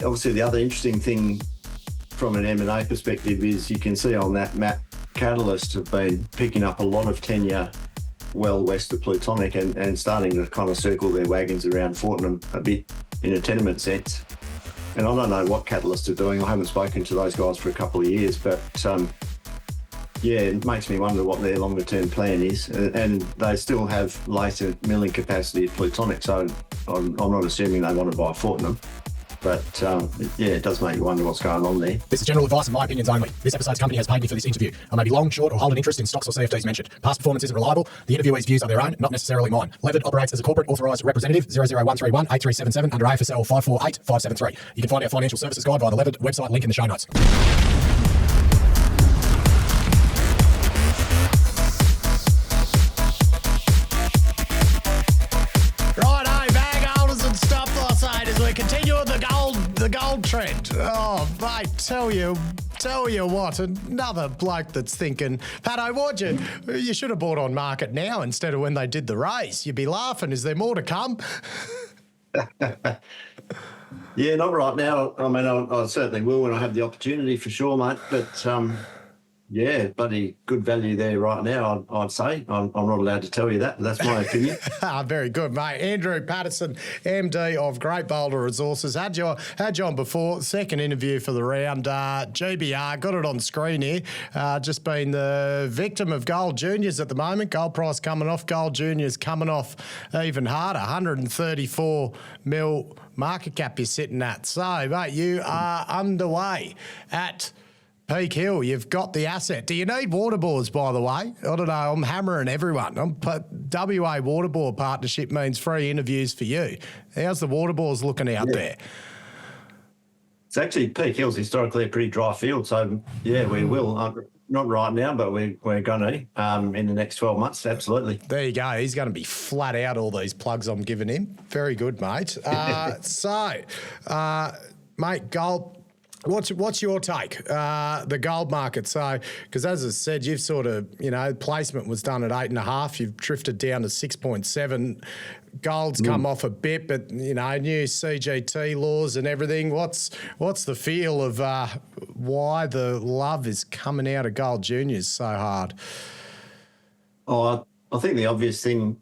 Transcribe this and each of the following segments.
Obviously, the other interesting thing from an M&A perspective is you can see on that map, Catalyst have been picking up a lot of tenure well west of Plutonic and starting to kind of circle their wagons around Fortnum a bit in a tenement sense. And I don't know what Catalyst are doing. I haven't spoken to those guys for a couple of years, but yeah, it makes me wonder what their longer term plan is. And they still have latent milling capacity at Plutonic, so I'm not assuming they want to buy Fortnum. But yeah, it does make you wonder what's going on there. This is general advice and my opinions only. This episode's company has paid me for this interview. I may be long, short, or hold an interest in stocks or CFDs mentioned. Past performance isn't reliable. The interviewee's views are their own, not necessarily mine. LEVRD operates as a corporate authorised representative 00131 8377 under AFSL 548573. You can find our financial services guide via the LEVRD website, link in the show notes. Continue the gold trend. Oh, mate, tell you what, another bloke that's thinking, Pato, you should have bought on market now instead of when they did the raise. You'd be laughing. Is there more to come? Yeah, not right now. I mean, I certainly will when I have the opportunity for sure, mate. But yeah, bloody good value there right now, I'd say. I'm not allowed to tell you that, but that's my opinion. Very good, mate. Andrew Paterson, MD of Great Boulder Resources. Had you on before, second interview for the round. GBR, got it on screen here. Just been the victim of gold juniors at the moment. Gold price coming off, gold juniors coming off even harder. 134 mil market cap you're sitting at. So, mate, you are underway at Peak Hill. You've got the asset. Do you need waterboards, by the way? I don't know. I'm hammering everyone. WA Waterboard Partnership means free interviews for you. How's the waterboards looking out there? It's actually, Peak Hill's historically a pretty dry field, so yeah, we will. Not right now, but we're going to in the next 12 months, absolutely. There you go. He's going to be flat out, all these plugs I'm giving him. Very good, mate. Mate, gold. What's your take? The gold market. So, because as I said, you've sort of, placement was done at 8.5. You've drifted down to 6.7. Gold's come off a bit, but new CGT laws and everything. What's the feel of why the love is coming out of gold juniors so hard? Oh, I think the obvious thing,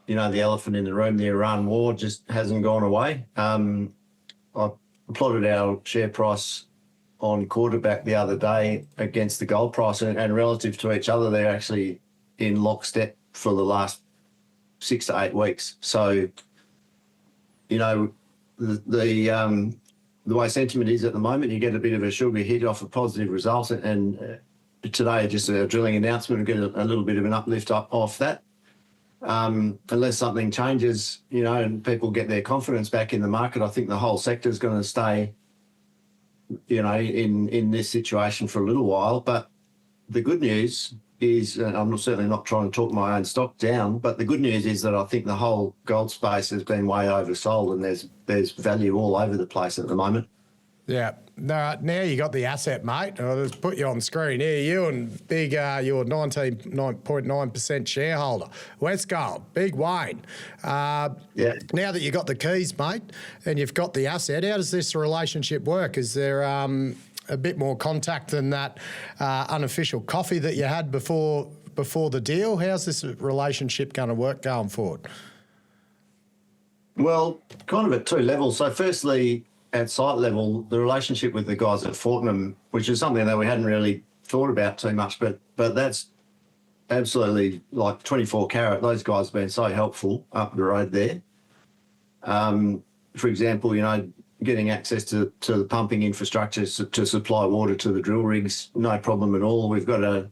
the elephant in the room, the Iran war, just hasn't gone away. I plotted our share price on quarterback the other day against the gold price, and relative to each other, they're actually in lockstep for the last 6 to 8 weeks. So, the way sentiment is at the moment, you get a bit of a sugar hit off a positive result, and today just a drilling announcement, we get a little bit of an uplift off that. Unless something changes, and people get their confidence back in the market, I think the whole sector is going to stay, in this situation for a little while. But the good news is, and I'm certainly not trying to talk my own stock down, but the good news is that I think the whole gold space has been way oversold, and there's value all over the place at the moment. Yeah. Now you got the asset, mate. I'll just put you on screen here. You and big, your 19.9% shareholder, Westgold, Big Wayne. Now that you got the keys, mate, and you've got the asset, how does this relationship work? Is there a bit more contact than that unofficial coffee that you had before the deal? How's this relationship going to work going forward? Well, kind of at two levels. So firstly, at site level, the relationship with the guys at Fortnum, which is something that we hadn't really thought about too much, but that's absolutely like 24 carat. Those guys have been so helpful up the road there. For example, getting access to the pumping infrastructure to supply water to the drill rigs, no problem at all. We've got a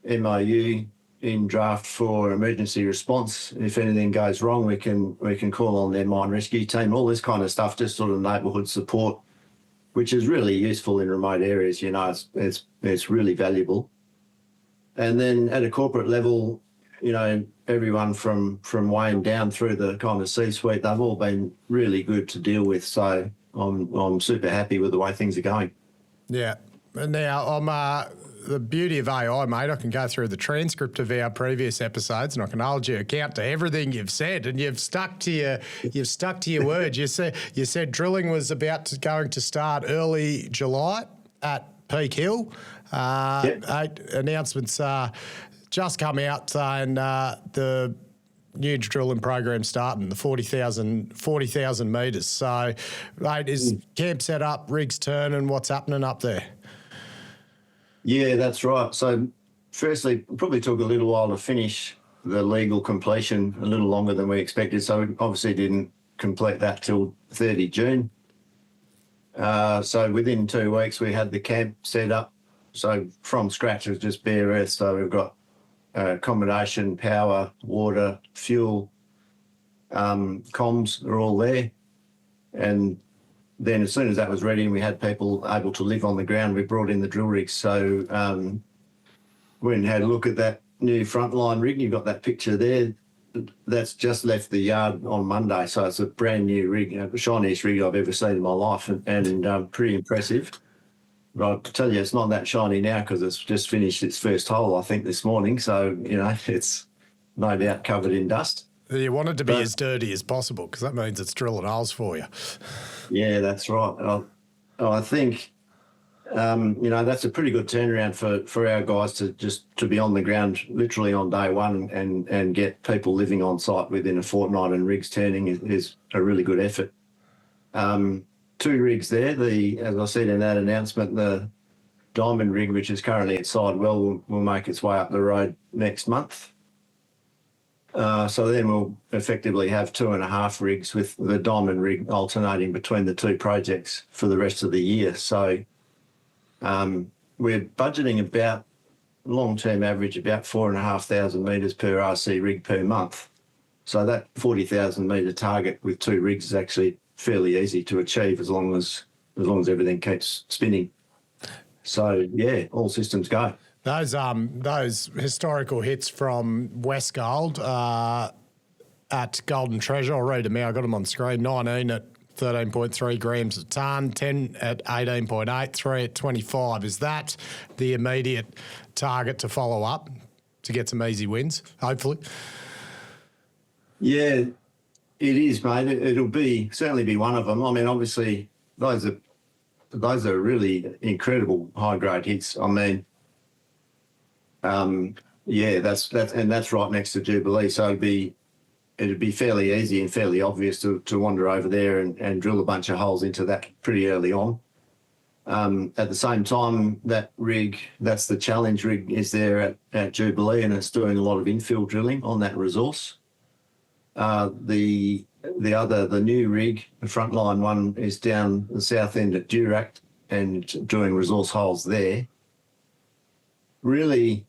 MOU in draft for emergency response. If anything goes wrong, we can call on their mine rescue team, all this kind of stuff, just sort of neighbourhood support, which is really useful in remote areas. It's really valuable. And then at a corporate level, everyone from Wayne down through the kind of C-suite, they've all been really good to deal with. So I'm super happy with the way things are going. Yeah. Now, I'm the beauty of AI, mate, I can go through the transcript of our previous episodes and I can hold you account to everything you've said, and you've stuck to your words. You said drilling was going to start early July at Peak Hill. Announcements just come out saying the new drilling program starting, the 40,000 metres. So, mate, is camp set up, rigs turning, what's happening up there? Yeah, that's right. So firstly, it probably took a little while to finish the legal completion, a little longer than we expected. So we obviously didn't complete that till 30 June. So within 2 weeks, we had the camp set up. So from scratch, it was just bare earth. So we've got accommodation, power, water, fuel, comms are all there. And then as soon as that was ready and we had people able to live on the ground, we brought in the drill rigs. So went and had a look at that new frontline rig. You've got that picture there. That's just left the yard on Monday. So it's a brand new rig, the shiniest rig I've ever seen in my life, and pretty impressive. But I'll tell you, it's not that shiny now because it's just finished its first hole, I think, this morning. So, it's no doubt covered in dust. You want it to be as dirty as possible because that means it's drilling holes for you. Yeah, that's right. I think, that's a pretty good turnaround for our guys to be on the ground literally on day one and get people living on site within a fortnight and rigs turning is a really good effort. 2 rigs there. As I said in that announcement, the diamond rig, which is currently at Sidewell, will make its way up the road next month. So then we'll effectively have 2.5 rigs with the diamond rig alternating between the 2 projects for the rest of the year. So we're budgeting about long-term average about 4,500 metres per RC rig per month. So that 40,000 metre target with 2 rigs is actually fairly easy to achieve as long as everything keeps spinning. So yeah, all systems go. Those historical hits from Westgold at Golden Treasure, I'll read them out. I got them on screen. 19 at 13.3 grams a tonne, 10 at 18.8, 3 at 25. Is that the immediate target to follow up to get some easy wins, hopefully? Yeah, it is, mate. It'll certainly be one of them. I mean, obviously, those are really incredible high-grade hits. I mean, that's right next to Jubilee. So it'd be fairly easy and fairly obvious to wander over there and drill a bunch of holes into that pretty early on. At the same time, that rig, that's the challenge rig, is there at Jubilee, and it's doing a lot of infill drilling on that resource. The new rig, the frontline one, is down the south end at Durack and doing resource holes there. Really,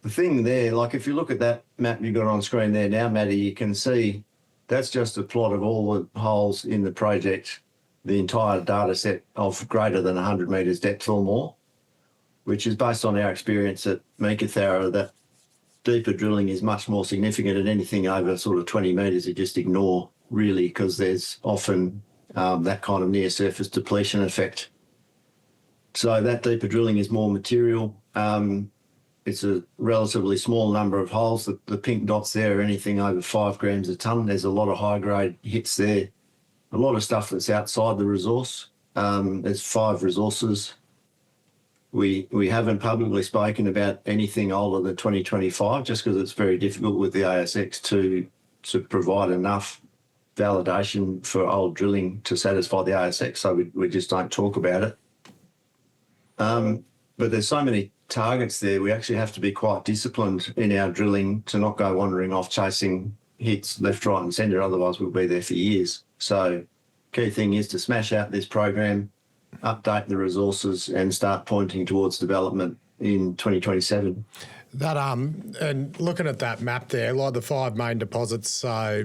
the thing there, like if you look at that map you've got on screen there now, Matty, you can see that's just a plot of all the holes in the project, the entire data set of greater than 100 metres depth or more, which is based on our experience at Meekatharra, that deeper drilling is much more significant, and anything over sort of 20 metres you just ignore, really, because there's often that kind of near surface depletion effect. So that deeper drilling is more material. It's a relatively small number of holes. The pink dots there are anything over 5 grams a tonne. There's a lot of high-grade hits there. A lot of stuff that's outside the resource. There's 5 resources. We haven't publicly spoken about anything older than 2025 just because it's very difficult with the ASX to provide enough validation for old drilling to satisfy the ASX, so we just don't talk about it. But there's so many targets there, we actually have to be quite disciplined in our drilling to not go wandering off chasing hits left, right and centre, otherwise we'll be there for years. So key thing is to smash out this program, update the resources and start pointing towards development in 2027. That and looking at that map there, like the 5 main deposits, so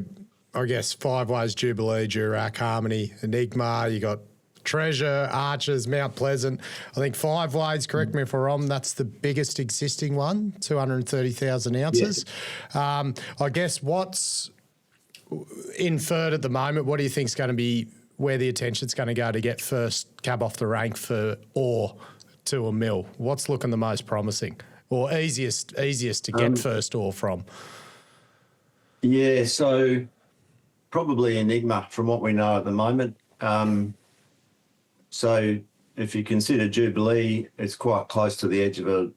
I guess 5 Ways, Jubilee, Durack, Harmony, Enigma, you got Treasure, Archers, Mount Pleasant. I think 5 Ways, correct me if I'm wrong, that's the biggest existing one, 230,000 ounces. Yeah. I guess what's inferred at the moment, what do you think is going to be where the attention's going to go to get first cab off the rank for ore to a mill? What's looking the most promising or easiest to get first ore from? Yeah, so probably Enigma from what we know at the moment. So if you consider Jubilee, it's quite close to the edge of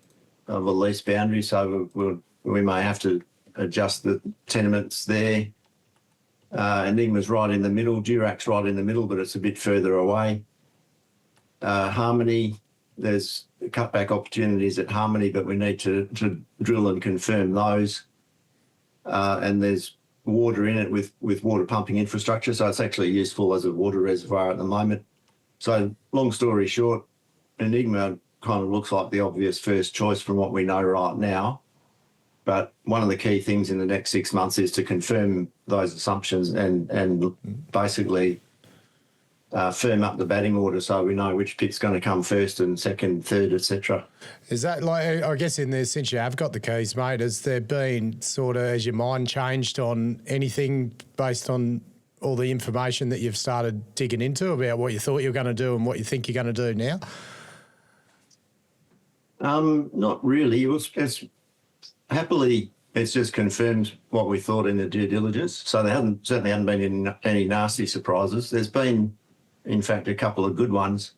a lease boundary, so we may have to adjust the tenements there. Enigma's right in the middle, Durack's right in the middle, but it's a bit further away. Harmony, there's cutback opportunities at Harmony, but we need to drill and confirm those. And there's water in it with water pumping infrastructure, so it's actually useful as a water reservoir at the moment. So long story short, Enigma kind of looks like the obvious first choice from what we know right now. But one of the key things in the next 6 months is to confirm those assumptions and basically firm up the batting order so we know which pit's going to come first and second, third, etc. Is that like, I guess in there, since you have got the keys, mate, has there been sort of, has your mind changed on anything based on all the information that you've started digging into about what you thought you were going to do and what you think you're going to do now? Not really. Happily, it's just confirmed what we thought in the due diligence. So there certainly haven't been any nasty surprises. There's been, in fact, a couple of good ones.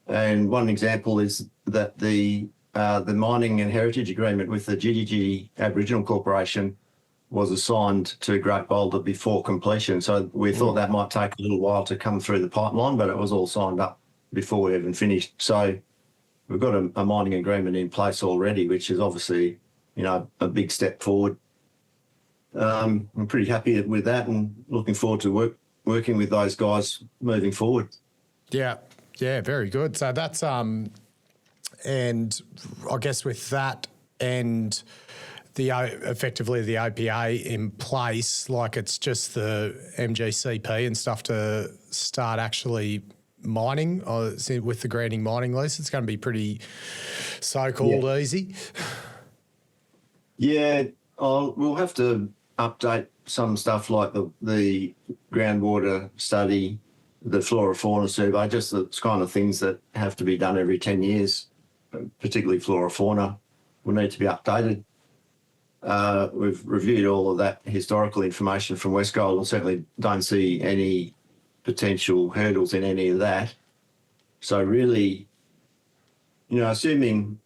And one example is that the mining and heritage agreement with the Gidgee Aboriginal Corporation was assigned to Great Boulder before completion. So we thought that might take a little while to come through the pipeline, but it was all signed up before we even finished. So we've got a mining agreement in place already, which is obviously, a big step forward. I'm pretty happy with that and looking forward to working with those guys moving forward. Yeah, very good. So that's and I guess with that and effectively the OPA in place, like it's just the MGCP and stuff to start actually mining with the granting mining lease. It's going to be pretty so-called easy. Yeah, we'll have to update some stuff like the groundwater study, the flora fauna survey, just the kind of things that have to be done every 10 years, particularly flora fauna, will need to be updated. We've reviewed all of that historical information from Westgold and certainly don't see any potential hurdles in any of that. So really, assuming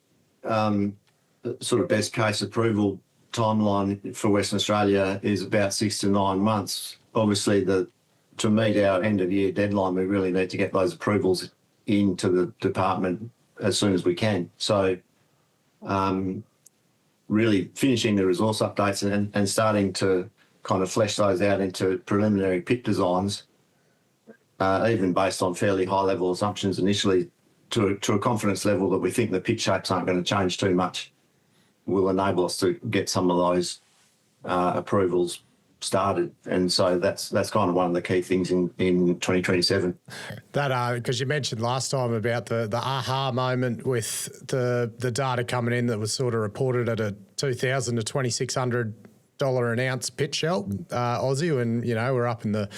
sort of best case approval timeline for Western Australia is about 6 to 9 months. Obviously, to meet our end of year deadline, we really need to get those approvals into the department as soon as we can. So really finishing the resource updates and starting to kind of flesh those out into preliminary pit designs, even based on fairly high level assumptions initially, to a confidence level that we think the pit shapes aren't going to change too much, will enable us to get some of those approvals started. And so that's kind of one of the key things in 2027. That because you mentioned last time about the aha moment with the data coming in that was sort of reported at a $2,000 to $2,600 an ounce pit shell, Aussie, and we're up in the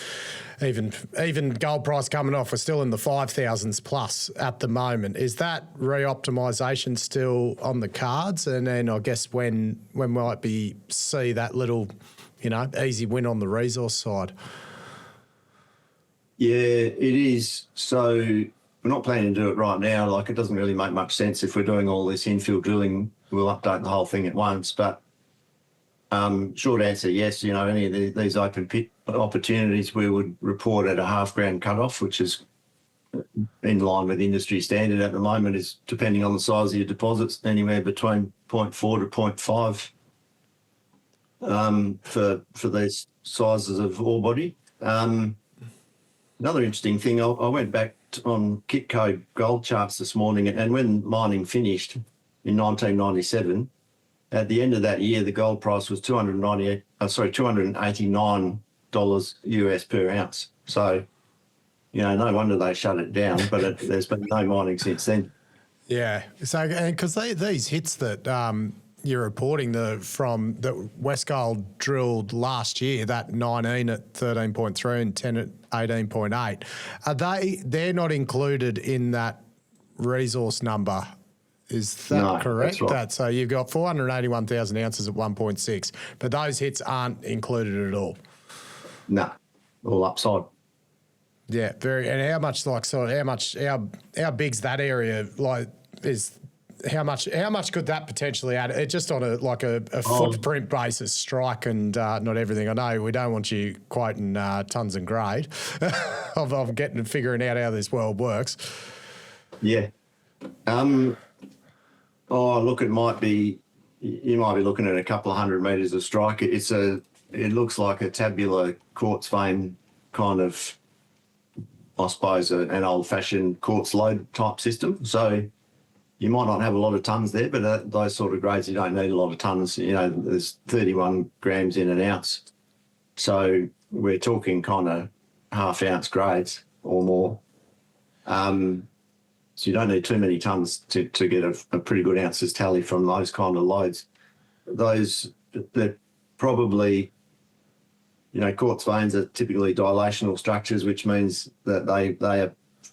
even gold price coming off. We're still in the 5,000s plus at the moment. Is that re-optimisation still on the cards? And then I guess when might we see that little easy win on the resource side? Yeah, it is. So we're not planning to do it right now. Like, it doesn't really make much sense if we're doing all this infill drilling. We'll update the whole thing at once. But short answer, yes. Any of these open pit opportunities, we would report at a half-gram cutoff, which is in line with industry standard at the moment, is depending on the size of your deposits, anywhere between 0.4 to 0.5 for these sizes of ore body. Another interesting thing, I went back on Kitco gold charts this morning, and when mining finished in 1997, at the end of that year, the gold price was $289 US per ounce. So, no wonder they shut it down, but there's been no mining since then. Yeah. So, because these hits that you're reporting from that Westgold drilled last year, that 19 at 13.3 and 10 at 18.8, they're not included in that resource number. Is that No, correct? that's right. So you've got 481,000 ounces at 1.6, but those hits aren't included at all. No, all upside. Yeah, very. And how much, like, sort of, how big's that area? Like, how much could that potentially add? It just on a footprint basis, strike and not everything. I know we don't want you quoting tons and grade of figuring out how this world works. Yeah. Look, you might be looking at a couple of 100 metres of strike. It looks like a tabular quartz vein kind of, I suppose, an old-fashioned quartz lode type system. So you might not have a lot of tonnes there, but those sort of grades, you don't need a lot of tonnes. You know, there's 31 grams in an ounce. So we're talking kind of half-ounce grades or more. So you don't need too many tonnes to get a pretty good ounces tally from those kind of lodes. They're probably, quartz veins are typically dilational structures, which means that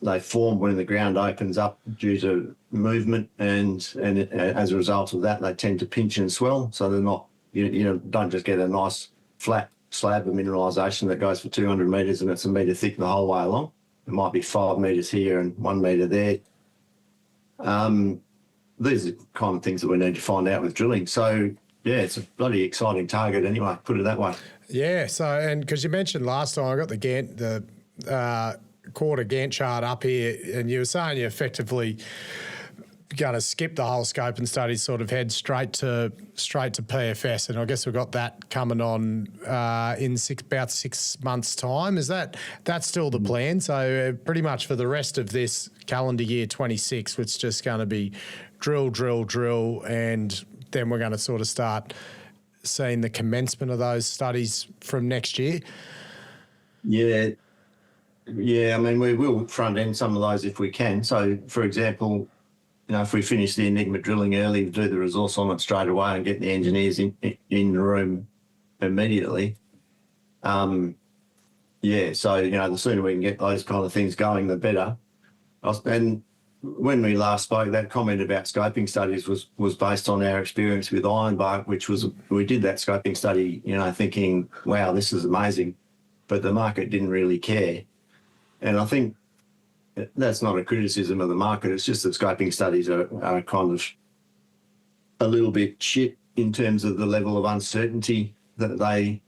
they form when the ground opens up due to movement, and as a result of that, they tend to pinch and swell. So they're not, you don't just get a nice flat slab of mineralisation that goes for 200 metres and it's a metre thick the whole way along. It might be 5 metres here and 1 metre there. These are the kind of things that we need to find out with drilling. So, yeah, it's a bloody exciting target anyway, put it that way. Yeah, so, and because you mentioned last time, I got the quarter Gantt chart up here, and you were saying you effectively going to skip the whole scope and study, sort of head straight to PFS, and I guess we've got that coming on in about 6 months' time. That's still the plan? So pretty much for the rest of this calendar year 26, it's just going to be drill, and then we're going to sort of start seeing the commencement of those studies from next year. Yeah. I mean, we will front end some of those if we can. So, for example, if we finish the Enigma drilling early, do the resource on it straight away and get the engineers in the room immediately. So, the sooner we can get those kind of things going, the better. And when we last spoke, that comment about scoping studies was based on our experience with Ironbark, which was, we did that scoping study, thinking, wow, this is amazing. But the market didn't really care. And I think that's not a criticism of the market. It's just that scoping studies are kind of a little bit shit in terms of the level of uncertainty that they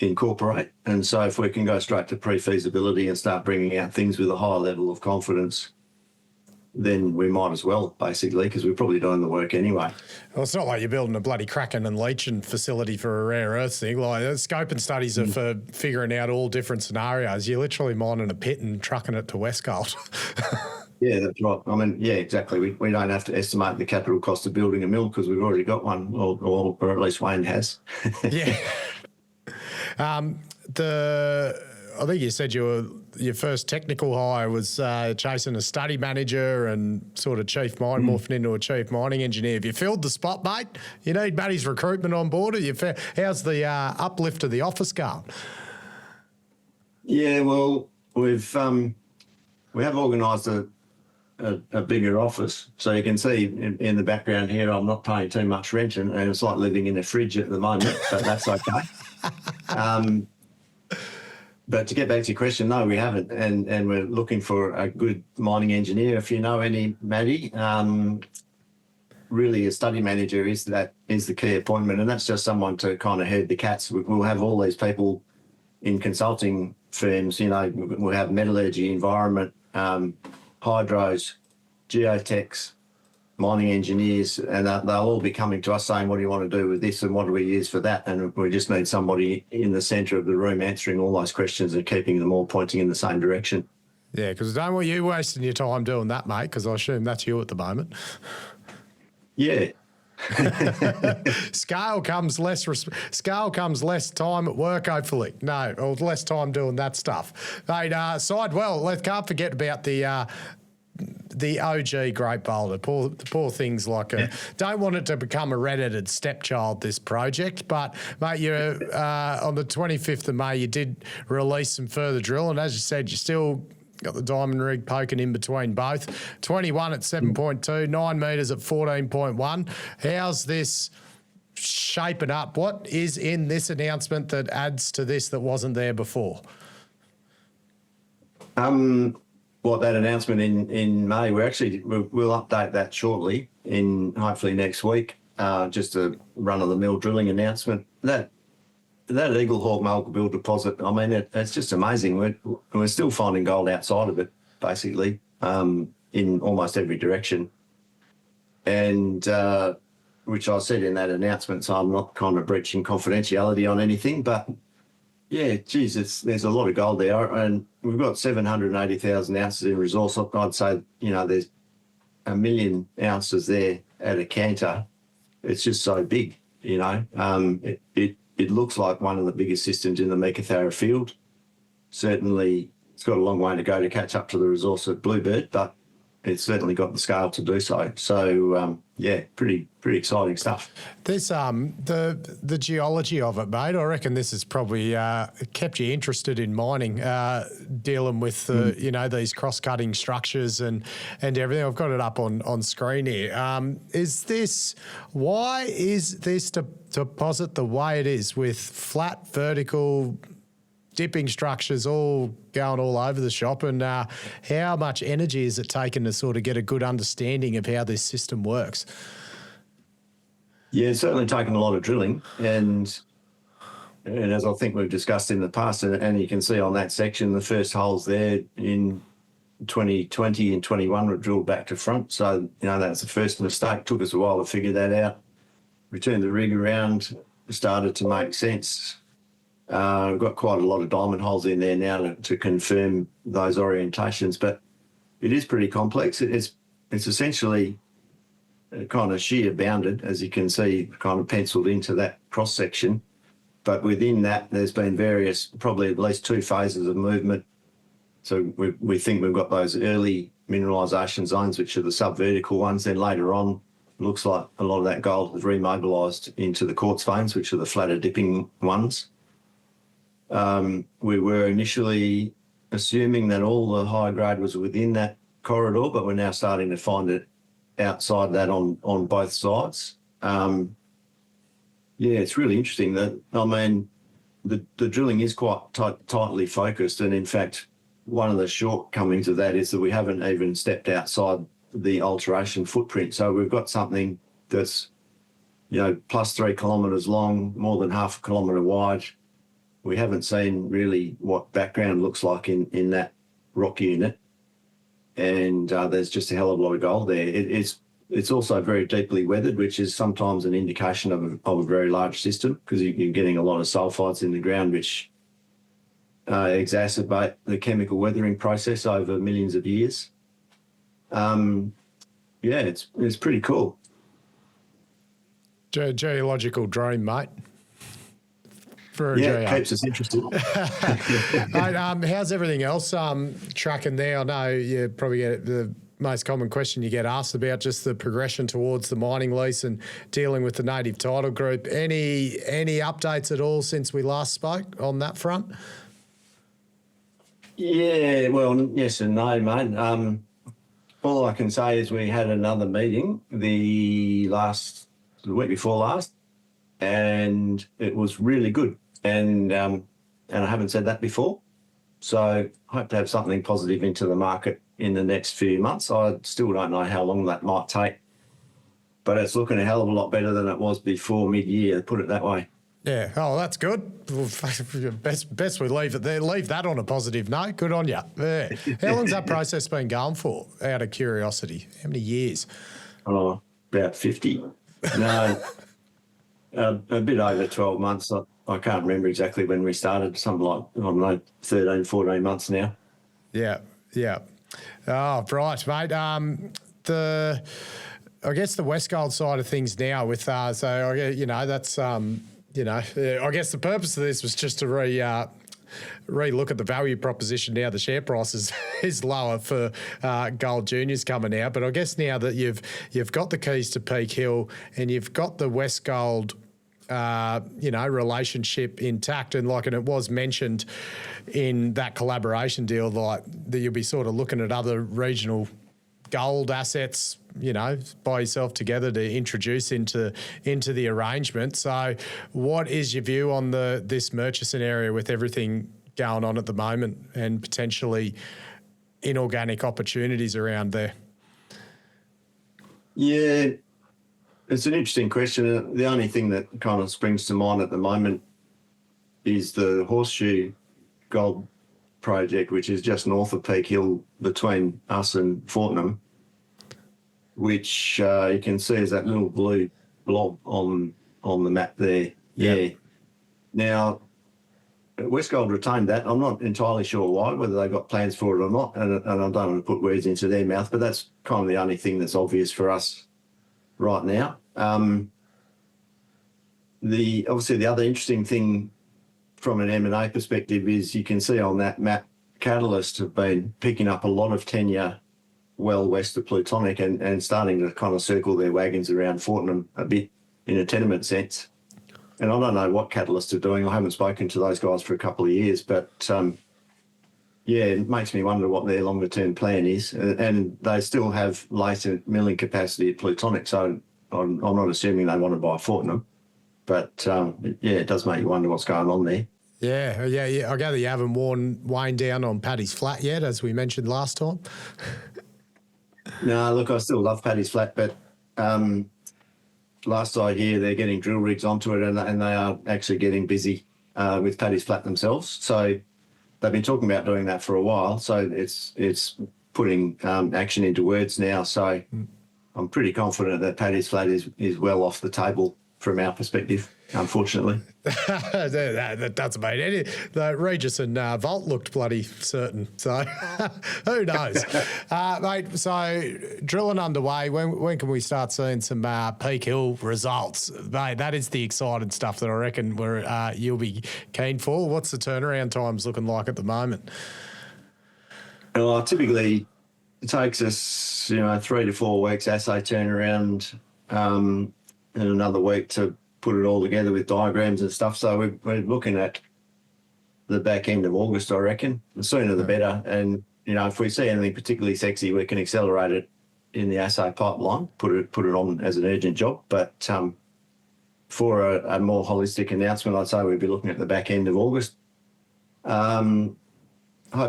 incorporate. And so if we can go straight to pre-feasibility and start bringing out things with a higher level of confidence, then we might as well, basically, because we're probably doing the work anyway. Well, it's not like you're building a bloody cracking and leaching facility for a rare earth thing. Like, scoping studies are for figuring out all different scenarios. You're literally mining a pit and trucking it to Westgold. Yeah, that's right. I mean, yeah, exactly. We don't have to estimate the capital cost of building a mill because we've already got one, or at least Wayne has. Yeah. I think you said your first technical hire was chasing a study manager and sort of morphing into a chief mining engineer. Have you filled the spot, mate? You need Matty's recruitment on board? How's the uplift of the office going? Yeah, well, we have organised a bigger office. So you can see in the background here, I'm not paying too much rent, and it's like living in a fridge at the moment, but that's okay. But to get back to your question, no, we haven't, and we're looking for a good mining engineer. If you know any, Matty, really a study manager is the key appointment, and that's just someone to kind of herd the cats. We'll have all these people in consulting firms. We'll have metallurgy, environment, hydros, geotechs, mining engineers, and they'll all be coming to us saying, what do you want to do with this and what do we use for that? And we just need somebody in the centre of the room answering all those questions and keeping them all pointing in the same direction. Yeah, because I don't want you wasting your time doing that, mate, because I assume that's you at the moment. Yeah. Scale comes less time at work, hopefully. No, or less time doing that stuff. Mate, can't forget about the OG Great Boulder. Poor things don't want it to become a red-headed stepchild, this project, but mate, you're on the 25th of May, you did release some further drill, and as you said, you're still Got the diamond rig poking in between both. 21 at 7.2, 9 metres at 14.1. How's this shaping up? What is in this announcement that adds to this that wasn't there before? That announcement in May, we'll update that shortly in hopefully next week. Just a run-of-the-mill drilling announcement. That Eagle Hawk Mulga deposit, I mean, it's just amazing. We're still finding gold outside of it, basically, in almost every direction. And which I said in that announcement, so I'm not kind of breaching confidentiality on anything, but yeah, geez, there's a lot of gold there, and we've got 780,000 ounces in resource. I'd say, there's 1 million ounces there at a canter. It's just so big, It looks like one of the biggest systems in the Meekatharra field. Certainly, it's got a long way to go to catch up to the resource at Bluebird, but it's certainly got the scale to do so. So, pretty exciting stuff. This the geology of it, mate. I reckon this has probably kept you interested in mining, dealing with these cross-cutting structures and everything. I've got it up on screen here. Why is this deposit the way it is, with flat, vertical, dipping structures all going all over the shop, and how much energy is it taken to sort of get a good understanding of how this system works? Yeah, it's certainly taken a lot of drilling, and as I think we've discussed in the past, and you can see on that section, the first holes there in 2020 and 21 were drilled back to front. So, that's the first mistake. Took us a while to figure that out. We turned the rig around, started to make sense. We've got quite a lot of diamond holes in there now to confirm those orientations, but it is pretty complex. It's essentially kind of shear bounded, as you can see, kind of penciled into that cross section. But within that, there's been probably at least 2 phases of movement. So we think we've got those early mineralisation zones, which are the subvertical ones. Then later on, it looks like a lot of that gold has remobilised into the quartz veins, which are the flatter dipping ones. We were initially assuming that all the high grade was within that corridor, but we're now starting to find it outside that on both sides. It's really interesting. The drilling is quite tightly focused, and in fact, one of the shortcomings of that is that we haven't even stepped outside the alteration footprint. So we've got something that's, plus 3 kilometres long, more than half a kilometre wide. We haven't seen really what background looks like in that rock unit, and there's just a hell of a lot of gold there. It's also very deeply weathered, which is sometimes an indication of a very large system, because you're getting a lot of sulfides in the ground, which exacerbate the chemical weathering process over millions of years. It's pretty cool. Geological dream, mate. It keeps us interested. Mate, how's everything else tracking there? I know you probably get the most common question you get asked about, just the progression towards the mining lease and dealing with the native title group. Any updates at all since we last spoke on that front? Yeah, well, yes and no, mate. All I can say is we had another meeting the week before last, and it was really good. And I haven't said that before. So I hope to have something positive into the market in the next few months. I still don't know how long that might take, but it's looking a hell of a lot better than it was before mid-year, put it that way. Yeah. Oh, that's good. Best we leave it there. Leave that on a positive note. Good on you. Yeah. How long's that process been going for, out of curiosity? How many years? Oh, about 50. No, a bit over 12 months. I can't remember exactly when we started. Something like, 13, 14 months now. Yeah. Oh, right, mate. I guess the Westgold side of things now with that's I guess the purpose of this was just to re-look at the value proposition now the share price is lower for gold juniors coming out. But I guess now that you've got the keys to Peak Hill and you've got the Westgold relationship intact. And it was mentioned in that collaboration deal, that you'll be sort of looking at other regional gold assets, by yourself together to introduce into the arrangement. So what is your view on this Murchison area with everything going on at the moment and potentially inorganic opportunities around there? Yeah, it's an interesting question. The only thing that kind of springs to mind at the moment is the Horseshoe Gold project, which is just north of Peak Hill between us and Fortnum, which you can see is that little blue blob on the map there. Yeah. Now, Westgold retained that. I'm not entirely sure why, whether they've got plans for it or not, and I don't want to put words into their mouth, but that's kind of the only thing that's obvious for us right now. Obviously the other interesting thing from an M&A perspective is you can see on that map, Catalyst have been picking up a lot of tenure well west of Plutonic and starting to kind of circle their wagons around Fortnum a bit in a tenement sense. And I don't know what Catalyst are doing. I haven't spoken to those guys for a couple of years, but it makes me wonder what their longer term plan is. And they still have latent milling capacity at Plutonic, so I'm not assuming they want to buy Fortnum. But it does make you wonder what's going on there. Yeah. I gather you haven't worn Wayne down on Paddy's Flat yet, as we mentioned last time. No, look, I still love Paddy's Flat, but last I hear they're getting drill rigs onto it and they are actually getting busy with Paddy's Flat themselves. So they've been talking about doing that for a while. So it's putting action into words now. So I'm pretty confident that Paddy's Flat is well off the table from our perspective, unfortunately. that doesn't mean any. The Regis and Vault looked bloody certain. So who knows? Mate, so drilling underway. When can we start seeing some Peak Hill results? Mate, that is the exciting stuff that I reckon you'll be keen for. What's the turnaround times looking like at the moment? Well, typically it takes us, 3 to 4 weeks assay turnaround, and another week to put it all together with diagrams and stuff. So we're looking at the back end of August, I reckon. The sooner the better. And, if we see anything particularly sexy, we can accelerate it in the assay pipeline, put it on as an urgent job. But for a more holistic announcement, I'd say we'd be looking at the back end of August. Hope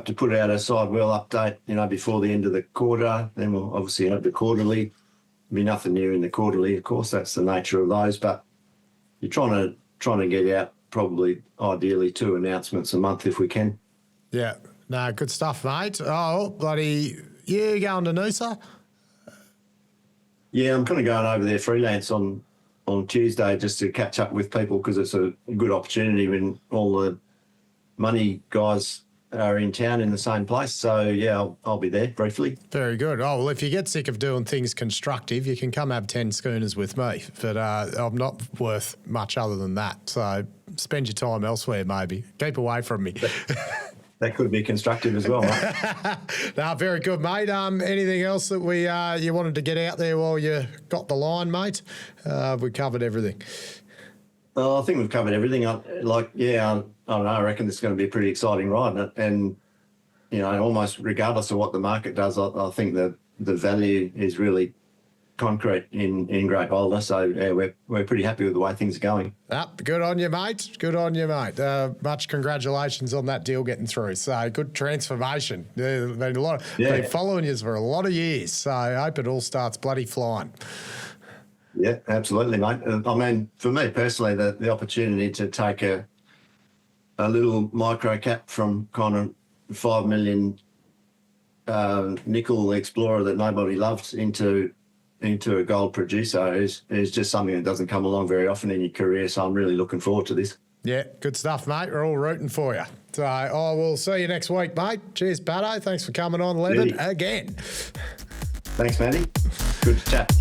to put out a sidewheel update, before the end of the quarter. Then we'll obviously have the quarterly. Be nothing new in the quarterly, of course. That's the nature of those. But you're trying to get out probably ideally 2 announcements a month if we can. Yeah, no, good stuff, mate. Oh, bloody, you going to Noosa? Yeah, I'm kind of going over there freelance on Tuesday just to catch up with people because it's a good opportunity when all the money guys are in town in the same place. So, yeah, I'll be there briefly. Very good. Oh, well, if you get sick of doing things constructive, you can come have 10 schooners with me. But I'm not worth much other than that. So spend your time elsewhere, maybe. Keep away from me. That could be constructive as well, mate. No, very good, mate. Anything else that you wanted to get out there while you got the line, mate? We covered everything. Well, I think we've covered everything. I don't know. I reckon this is going to be a pretty exciting ride. And almost regardless of what the market does, I think the value is really concrete in Great Boulder. So, yeah, we're pretty happy with the way things are going. Good on you, mate. Good on you, mate. Much congratulations on that deal getting through. So, good transformation. There's been been following you for a lot of years. So, I hope it all starts bloody flying. Yeah, absolutely, mate. I mean, for me personally, the opportunity to take a little micro cap from kind of 5 million nickel explorer that nobody loved into a gold producer is just something that doesn't come along very often in your career. So I'm really looking forward to this. Yeah, good stuff, mate. We're all rooting for you. So we'll see you next week, mate. Cheers, Pato. Thanks for coming on, LEVRD, again. Thanks, Matty. Good to chat.